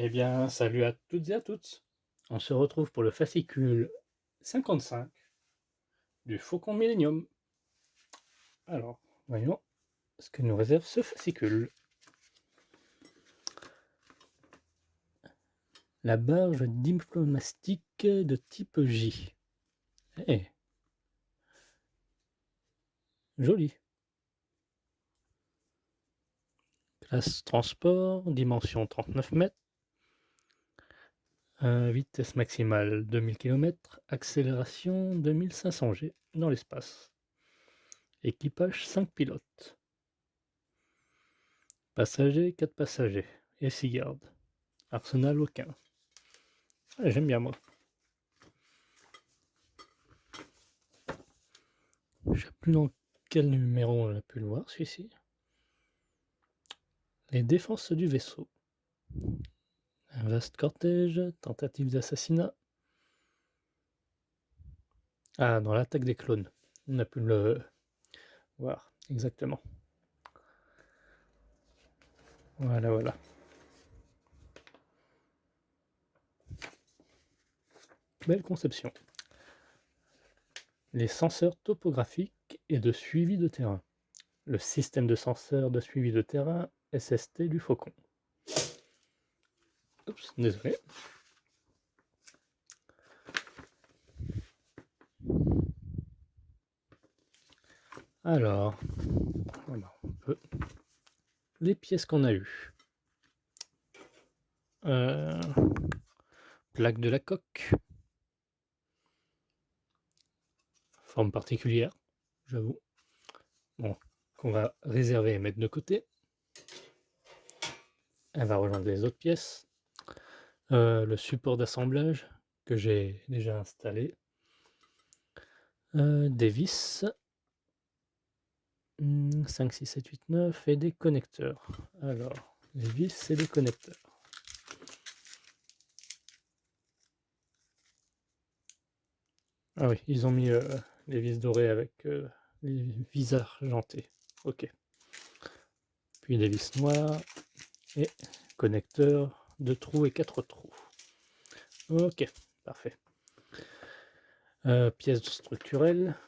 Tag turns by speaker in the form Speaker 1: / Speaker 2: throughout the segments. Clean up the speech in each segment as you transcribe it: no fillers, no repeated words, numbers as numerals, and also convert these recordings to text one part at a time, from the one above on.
Speaker 1: Eh bien, salut à toutes et à tous. On se retrouve pour le fascicule 55 du Faucon Millenium. Alors, voyons ce que nous réserve ce fascicule. La barge diplomatique de type J. Eh, joli. Classe transport, dimension 39 mètres. Vitesse maximale 2000 km, accélération 2500 G dans l'espace. Équipage 5 pilotes. Passagers 4 passagers et 6 gardes. Arsenal aucun. Ah, j'aime bien moi. Je sais plus dans quel numéro on a pu le voir celui-ci. Les défenses du vaisseau. Un vaste cortège, tentative d'assassinat. Ah, dans l'attaque des clones. On a pu le voir, exactement. Voilà, voilà. Belle conception. Les senseurs topographiques et de suivi de terrain. Le système de senseurs de suivi de terrain SST du Faucon. Oups, désolé. Alors, voilà, on peut... Les pièces qu'on a eues. Plaque de la coque. Forme particulière, j'avoue. Bon, qu'on va réserver et mettre de côté. Elle va rejoindre les autres pièces. Le support d'assemblage que j'ai déjà installé. Des vis. 5, 6, 7, 8, 9 et des connecteurs. Alors, les vis et les connecteurs. Ah oui, ils ont mis les vis dorées avec les vis argentées. Ok. Puis des vis noires et connecteurs, 2 trous et 4 trous. Ok, parfait. Pièces structurelles.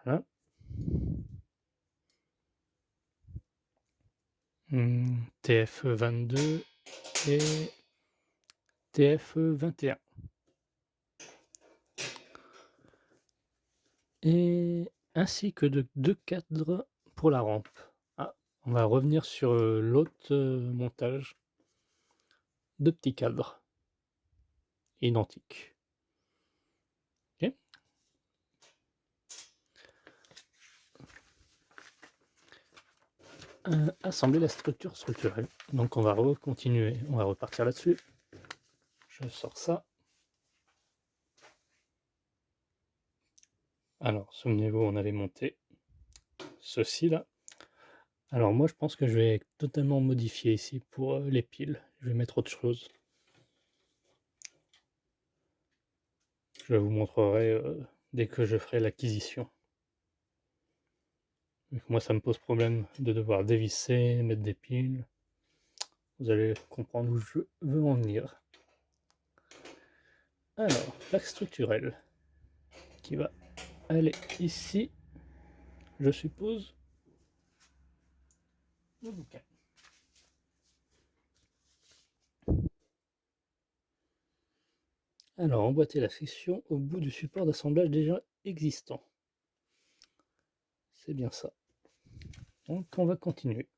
Speaker 1: Voilà. TF22 et TF21. Et ainsi que de 2 cadres pour la rampe. Ah, on va revenir sur l'autre montage. 2 petits cadres identiques. Ok. Assembler la structure structurelle. Donc on va continuer, on va repartir là-dessus. Je sors ça. Alors, souvenez-vous, on avait monté ceci là. Alors moi, je pense que je vais totalement modifier ici pour les piles. Je vais mettre autre chose. Je vous montrerai dès que je ferai l'acquisition. Moi, ça me pose problème de devoir dévisser, mettre des piles. Vous allez comprendre où je veux en venir. Alors, plaque structurelle qui va aller ici, je suppose. Le bouquin. Alors, emboîter la section au bout du support d'assemblage déjà existant. C'est bien ça. Donc, on va continuer.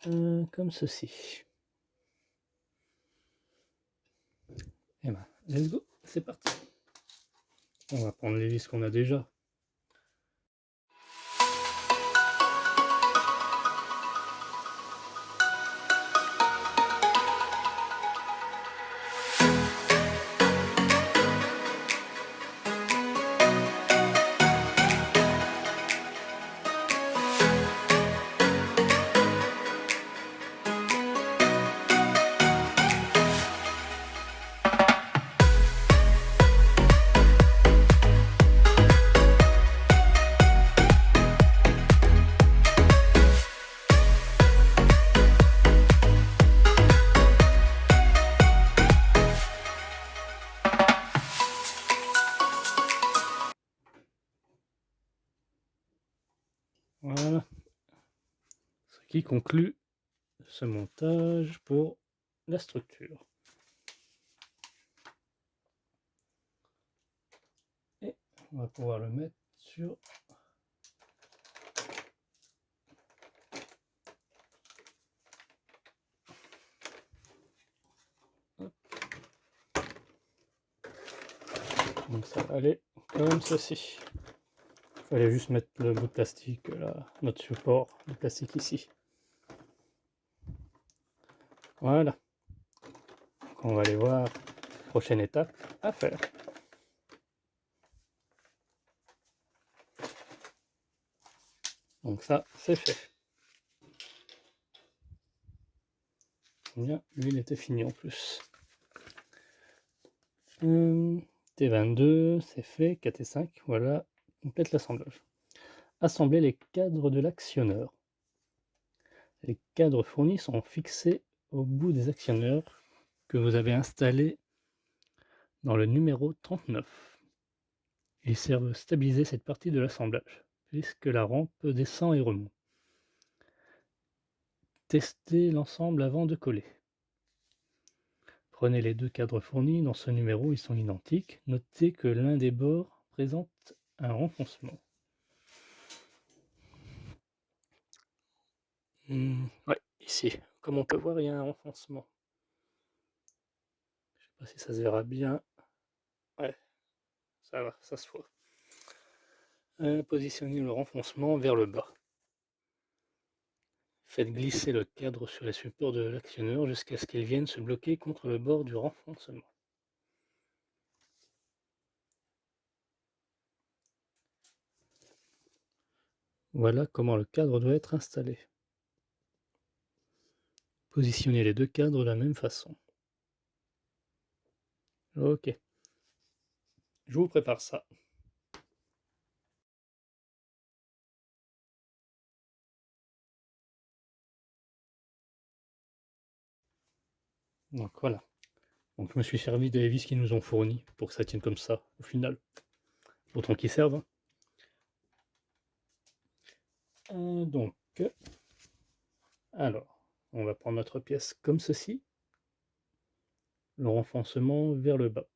Speaker 1: Comme ceci. Et ben, let's go, c'est parti. On va prendre les vis qu'on a déjà. qui conclut ce montage pour la structure. Et on va pouvoir le mettre sur donc ça va aller comme ceci. Il fallait juste mettre le bout de plastique là, notre support de plastique ici. Voilà. Donc on va aller voir la prochaine étape à faire. Donc ça, c'est fait. Bien, lui il était fini en plus. T22, c'est fait. 4 et 5, voilà, complète l'assemblage. Assembler les cadres de l'actionneur. Les cadres fournis sont fixés au bout des actionneurs que vous avez installés dans le numéro 39. Ils servent à stabiliser cette partie de l'assemblage, puisque la rampe descend et remonte. Testez l'ensemble avant de coller. Prenez les deux cadres fournis dans ce numéro, ils sont identiques. Notez que l'un des bords présente un renfoncement. Ouais, ici, comme on peut voir, il y a un renfoncement. Je sais pas si ça se verra bien. Ouais, ça va, ça se voit. Positionnez le renfoncement vers le bas. Faites glisser le cadre sur les supports de l'actionneur jusqu'à ce qu'il vienne se bloquer contre le bord du renfoncement. Voilà comment le cadre doit être installé. Positionnez les deux cadres de la même façon. Ok. Je vous prépare ça. Donc voilà. Donc je me suis servi des vis qu'ils nous ont fournies pour que ça tienne comme ça au final. Autant qu'ils servent. Donc, alors, on va prendre notre pièce comme ceci. Le renfoncement vers le bas.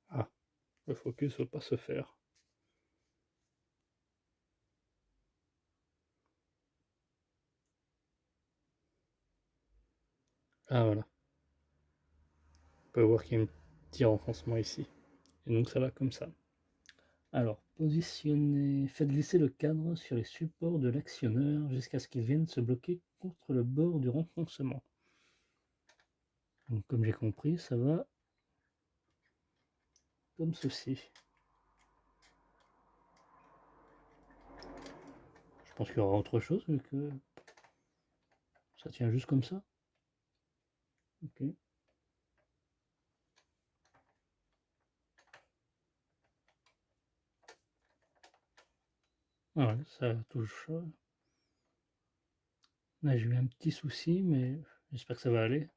Speaker 1: Ah, le focus ne veut pas se faire. Ah voilà. On peut voir qu'il y a un petit renfoncement ici. Et donc ça va comme ça. Alors, positionnez, faites glisser le cadre sur les supports de l'actionneur jusqu'à ce qu'il vienne se bloquer contre le bord du renfoncement. Donc comme j'ai compris, ça va comme ceci. Je pense qu'il y aura autre chose vu que ça tient juste comme ça. Ok. Ah ouais, ça touche. Là, j'ai eu un petit souci, mais j'espère que ça va aller.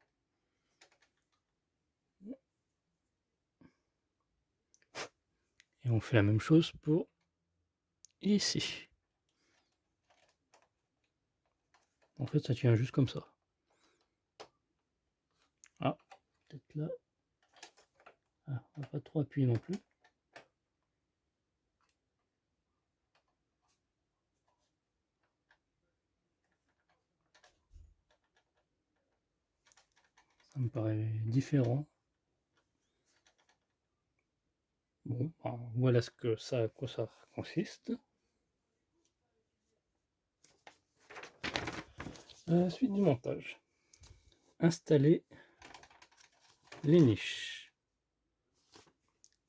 Speaker 1: Et on fait la même chose pour ici. En fait, ça tient juste comme ça. Ah, peut-être là. Ah, on va pas trop appuyer non plus. Ça me paraît différent. Bon, ben, voilà à quoi ça consiste. Suite du montage. Installer les niches.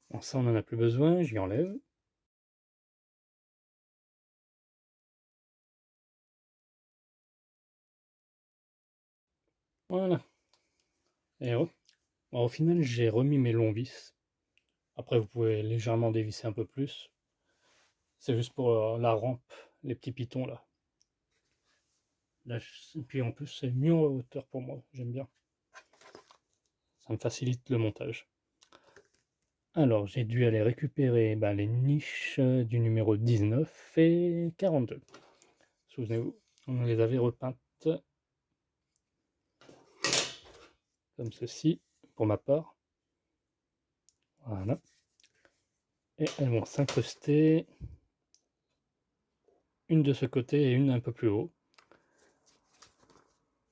Speaker 1: Bon, ça, on n'en a plus besoin, j'y enlève. Voilà. Et bon, au final, j'ai remis mes longs vis. Après, vous pouvez légèrement dévisser un peu plus. C'est juste pour la rampe, les petits pitons là. Là, puis en plus, c'est mieux en hauteur pour moi, j'aime bien. Ça me facilite le montage. Alors, j'ai dû aller récupérer les niches du numéro 19 et 42. Souvenez-vous, on les avait repeintes comme ceci, pour ma part. Voilà. Et elles vont s'incruster, une de ce côté et une un peu plus haut.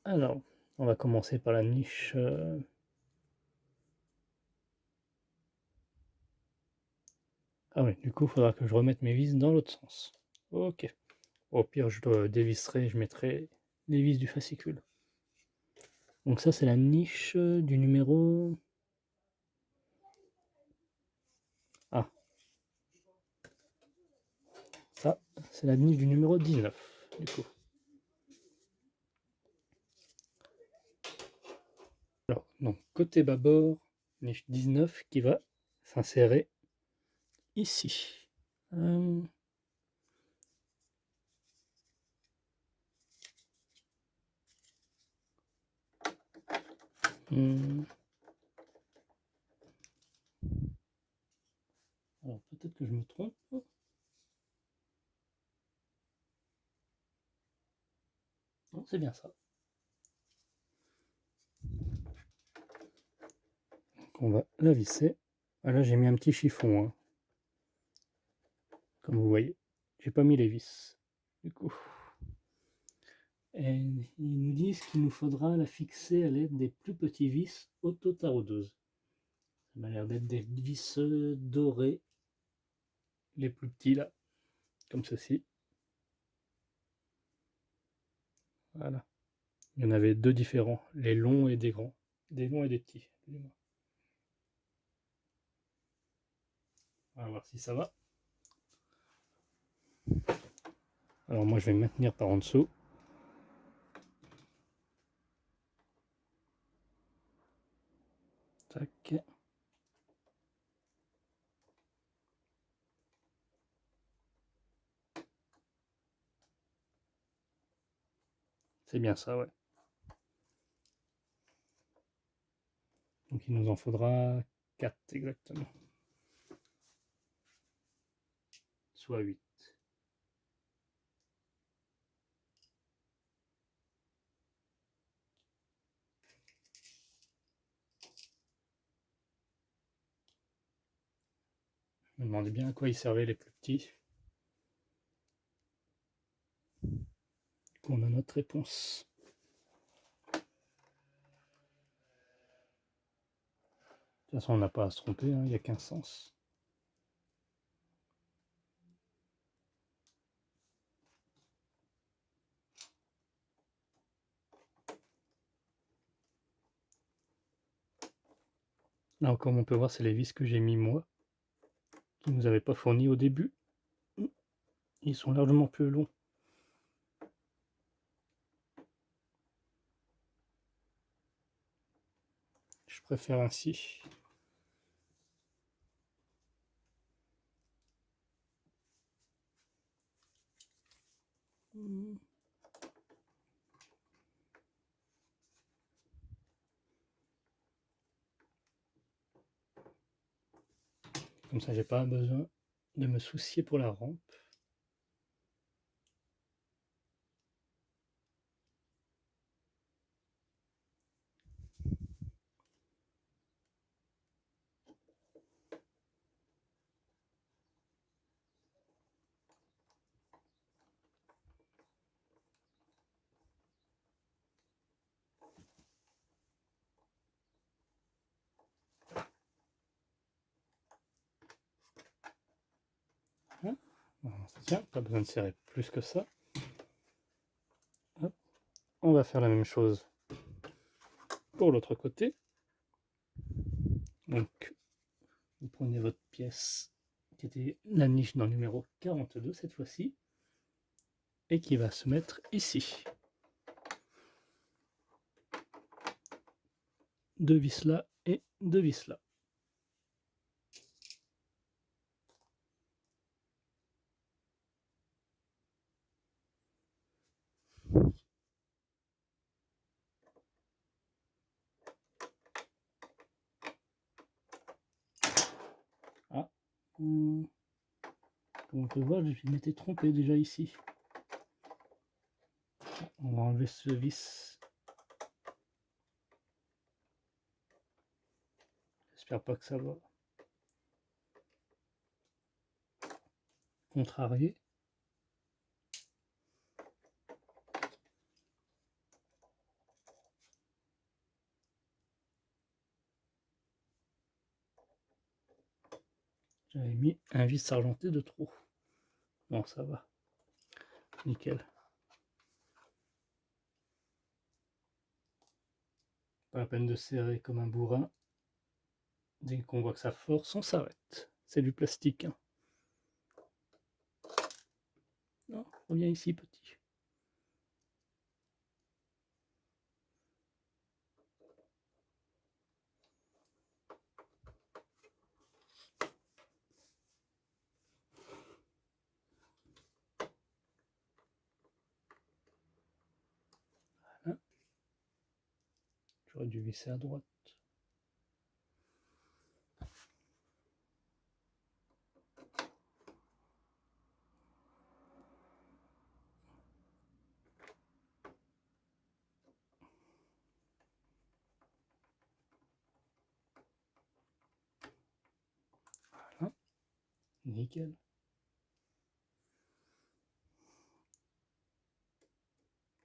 Speaker 1: Alors, on va commencer par la niche. Ah oui, du coup, il faudra que je remette mes vis dans l'autre sens. Ok. Au pire, je dévisserai, je mettrai les vis du fascicule. Donc ça, c'est la niche du numéro... Ah. Ça, c'est la niche du numéro 19, du coup. Alors, donc, côté bâbord, niche 19 qui va s'insérer ici. Alors, peut-être que je me trompe. Non, c'est bien ça. Donc, on va la visser. Ah, là, j'ai mis un petit chiffon, hein. Comme vous voyez. J'ai pas mis les vis, du coup. Et ils nous disent qu'il nous faudra la fixer à l'aide des plus petits vis auto-taraudeuses. Ça m'a l'air d'être des vis dorés, les plus petits là, comme ceci. Voilà. Il y en avait deux différents, les longs et des grands. Des longs et des petits. On va voir si ça va. Alors moi je vais me maintenir par en dessous. Tac. C'est bien ça, ouais. Donc il nous en faudra 4 exactement. Soit 8. Je me demandais bien à quoi ils servaient les plus petits. Du coup on a notre réponse. De toute façon on n'a pas à se tromper, hein, il n'y a qu'un sens. Là, comme on peut voir, c'est les vis que j'ai mis moi, qui ne nous avaient pas fourni au début. Ils sont largement plus longs. Je préfère ainsi. Comme ça, j'ai pas besoin de me soucier pour la rampe. Hein, voilà, ça tient, pas besoin de serrer plus que ça. Hop. On va faire la même chose pour l'autre côté. Donc, vous prenez votre pièce qui était la niche dans le numéro 42 cette fois-ci, et qui va se mettre ici. Deux vis là et deux vis là. Comme on peut voir, je m'étais trompé déjà ici. On va enlever ce vis. J'espère pas que ça va contrarier. J'avais mis un vis argenté de trop. Bon, ça va. Nickel. Pas la peine de serrer comme un bourrin. Dès qu'on voit que ça force, on s'arrête. C'est du plastique. Hein. Non, reviens ici, petit. Voilà. J'aurais dû visser à droite. Voilà. Nickel.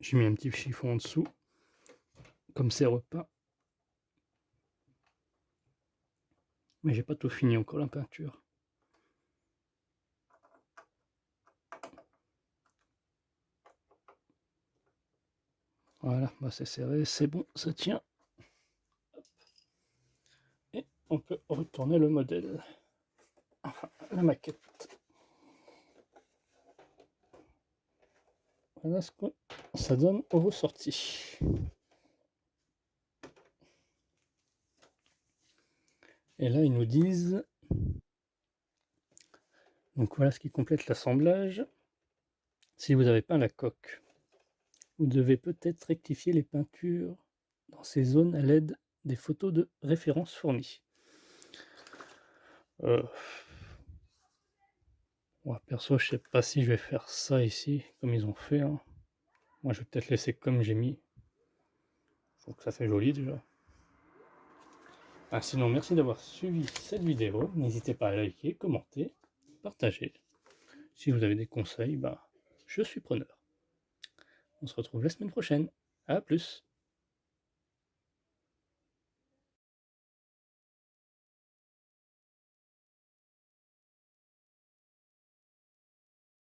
Speaker 1: J'ai mis un petit chiffon en dessous, comme c'est repeint. Mais j'ai pas tout fini encore la peinture. Voilà, bah c'est serré, c'est bon, ça tient. Et on peut retourner le modèle. Enfin, la maquette. Voilà ce que ça donne au ressorti. Et là, ils nous disent... Donc voilà ce qui complète l'assemblage. Si vous avez peint la coque, vous devez peut-être rectifier les peintures dans ces zones à l'aide des photos de référence fournies. Moi, perso, je sais pas si je vais faire ça ici, comme ils ont fait. Hein. Moi, je vais peut-être laisser comme j'ai mis. Je trouve que ça fait joli déjà. Ah, sinon, merci d'avoir suivi cette vidéo. N'hésitez pas à liker, commenter, partager. Si vous avez des conseils, bah, je suis preneur. On se retrouve la semaine prochaine. À plus!